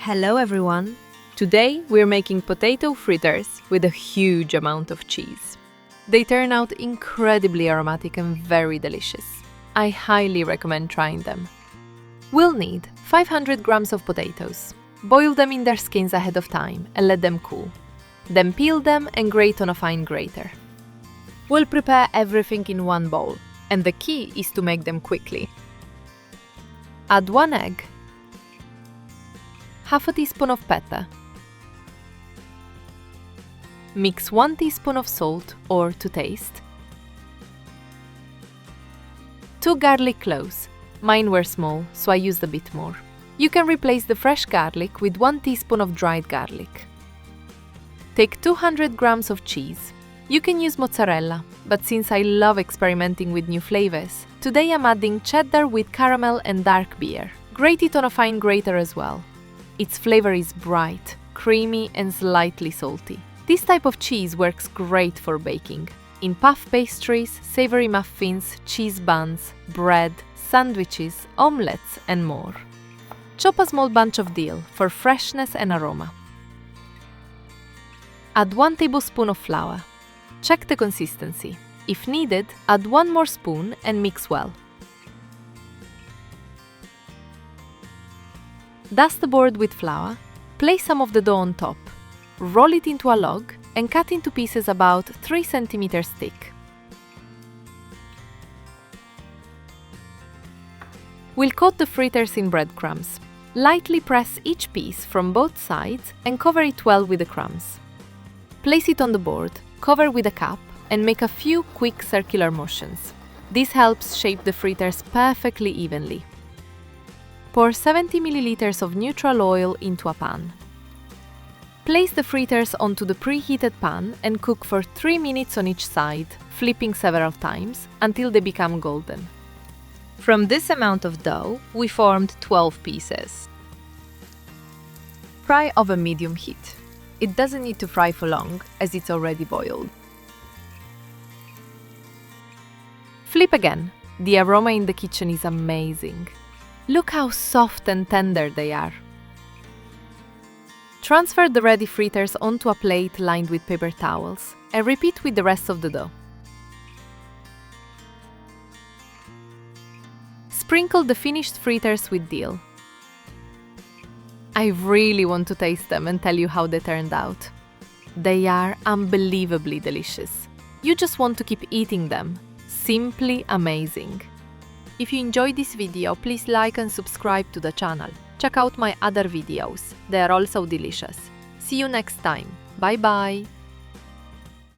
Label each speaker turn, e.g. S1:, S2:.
S1: Hello everyone! Today we're making potato fritters with a huge amount of cheese. They turn out incredibly aromatic and very delicious. I highly recommend trying them. We'll need 500 grams of potatoes. Boil them in their skins ahead of time and let them cool. Then peel them and grate on a fine grater. We'll prepare everything in one bowl, and the key is to make them quickly. Add 1 egg, half a teaspoon of pepper. Mix 1 teaspoon of salt or to taste. 2 garlic cloves. Mine were small, so I used a bit more. You can replace the fresh garlic with 1 teaspoon of dried garlic. Take 200 grams of cheese. You can use mozzarella, but since I love experimenting with new flavors, today I'm adding cheddar with caramel and dark beer. Grate it on a fine grater as well. Its flavor is bright, creamy and slightly salty. This type of cheese works great for baking. In puff pastries, savory muffins, cheese buns, bread, sandwiches, omelets and more. Chop a small bunch of dill for freshness and aroma. Add 1 tablespoon of flour. Check the consistency. If needed, add 1 more spoon and mix well. Dust the board with flour, place some of the dough on top, roll it into a log and cut into pieces about 3 cm thick. We'll coat the fritters in breadcrumbs. Lightly press each piece from both sides and cover it well with the crumbs. Place it on the board, cover with a cup and make a few quick circular motions. This helps shape the fritters perfectly evenly. Pour 70 ml of neutral oil into a pan. Place the fritters onto the preheated pan and cook for 3 minutes on each side, flipping several times until they become golden. From this amount of dough, we formed 12 pieces. Fry over medium heat. It doesn't need to fry for long, as it's already boiled. Flip again. The aroma in the kitchen is amazing. Look how soft and tender they are. Transfer the ready fritters onto a plate lined with paper towels and repeat with the rest of the dough. Sprinkle the finished fritters with dill. I really want to taste them and tell you how they turned out. They are unbelievably delicious. You just want to keep eating them. Simply amazing. If you enjoyed this video, please like and subscribe to the channel. Check out my other videos. They are also delicious. See you next time. Bye bye!